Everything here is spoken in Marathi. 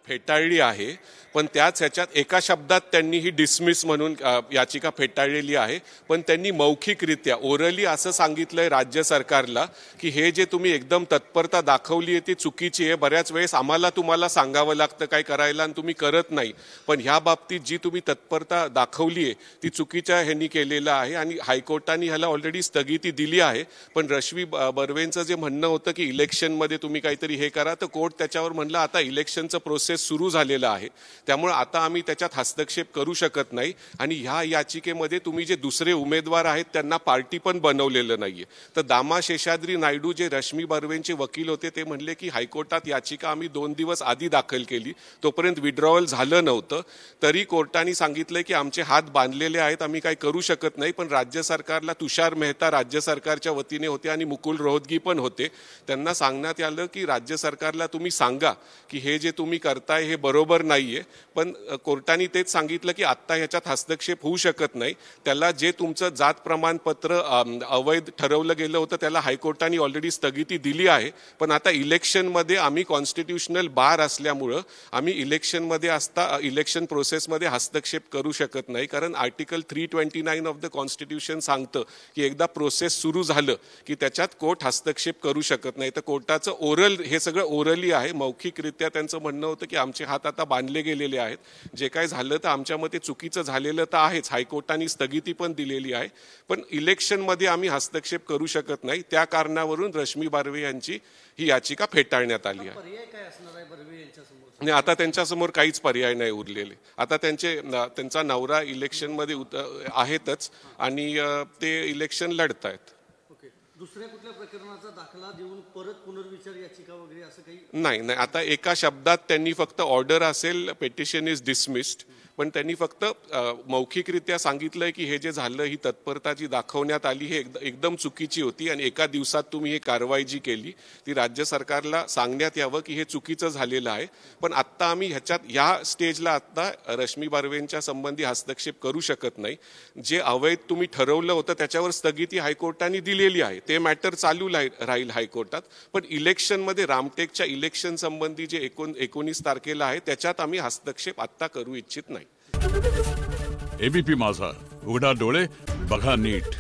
फेटाळली आहे, पण त्याच ह्याच्यात एका शब्दात त्यांनी ही डिसमिस म्हणून याचिका फेटाळलेली आहे. पण त्यांनी मौखिकरित्या ओरली असं सांगितलंय राज्य सरकारला की हे जे तुम्ही एकदम तत्परता दाखवली आहे ती चुकीची आहे. बऱ्याच वेळेस आम्हाला तुम्हाला सांगावं लागतं काय करायला आणि तुम्ही करत नाही, पण ह्या बाबतीत जी तुम्ही तत्परता दाखवली आहे ती चुकीच्या ह्यांनी केलेलं आहे आणि हायकोर्टाने ह्याला ऑलरेडी स्थगिती दिली आहे. पण रश्मी बर्वेंचं जे म्हणणं होतं की इलेक्शनमध्ये तुम्ही काहीतरी हे करा, तर कोर्ट त्याच्यावर म्हणलं आता इलेक्शनचं प्रोसेस सुरू झालेलं आहे, त्यामुळे आता आम्ही त्याच्यात हस्तक्षेप करू शकत नाही. आणि ह्या याचिकेमध्ये तुम्ही जे दुसरे उमेदवार आहेत त्यांना पार्टी पण बनवलेलं नाहीये. तर दामा शेषाद्री नायडू जे रश्मी बर्वेंचे वकील होते ते म्हणले की हायकोर्टात याचिका आम्ही 2 दिवस आधी दाखल केली, तोपर्यंत विड्रॉवल झालं नव्हतं, तरी कोर्टाने सांगितलंय की आमचे हात बांधलेले आहेत, आम्ही काही करू शकत नाही. पण राज्य सरकारला तुषार मेहता राज्य सरकारच्या वतीने होते आणि मुकुल रोहतगी पण होते. त्यांना सांगण्यात आलं की राज्य सरकारला तुम्ही सांगा की हे जे तुम्ही करताय हे बरोबर नाहीये. पण कोर्टाने तेच सांगितलं की आत्ता ह्याच्यात हस्तक्षेप होऊ शकत नाही. त्याला जे तुमचं जात प्रमाणपत्र अवैध ठरवलं गेलं होतं त्याला हायकोर्टाने ऑलरेडी स्थगिती दिली आहे. पण आता इलेक्शनमध्ये आम्ही कॉन्स्टिट्यूशनल बार असल्यामुळं आम्ही इलेक्शन प्रोसेसमध्ये हस्तक्षेप करू शकत नाही. कारण आर्टिकल 329 ऑफ द कॉन्स्टिट्यूशन सांगतं की एकदा प्रोसेस सुरू झालं की त्याच्यात कोर्ट हस्तक्षेप करू शकत नाही. तर कोर्टाचं ओरल हे सगळं ओरली आहे, मौखिकरित्या त्यांचं म्हणणं होतं की आमचे हात आता बांधले गेलेले आहेत. जे काय झालं तर आमच्या मते चुकीचं झालेलं तर आहेच, हायकोर्टाने स्थगिती पण दिलेली आहे, पण इलेक्शनमध्ये आम्ही हस्तक्षेप करू शकत नाही. त्या कारणावरून रश्मी बर्वे यांची ही याचिका फेटाळण्यात आली आहे. आणि आता त्यांच्यासमोर काहीच पर्याय नाही उरलेले. आता त्यांचा नवरा इलेक्शनमध्ये आहेतच आणि ते इलेक्शन लढतायत. दुसऱ्या कुठल्या प्रकरणाचा दाखला देऊन परत पुनर्विचार याचिका वगैरे असं काही नाही. आता एका शब्दात त्यांनी फक्त ऑर्डर असेल पेटिशन इज डिसमिस्ड, पण त्यांनी फक्त मौखिकरित्या सांगितलंय की हे जे झालं ही तत्परता जी दाखवण्यात आली हे एकदम चुकीची होती आणि एका दिवसात तुम्ही ही कारवाई जी केली ती राज्य सरकारला सांगण्यात यावं की हे चुकीचं झालेलं आहे. पण आत्ता आम्ही ह्या स्टेजला आत्ता रश्मी बर्वेंच्या संबंधी हस्तक्षेप करू शकत नाही. जे अवैध तुम्ही ठरवलं होतं त्याच्यावर स्थगिती हायकोर्टाने दिलेली आहे, ते मॅटर चालू राहील हायकोर्टात. पण इलेक्शनमध्ये रामटेकच्या इलेक्शन संबंधी जे 19 तारखेला आहे त्याच्यात आम्ही हस्तक्षेप आत्ता करू इच्छित नाही. एबीपी माझा, उघडा डोळे बघा नीट.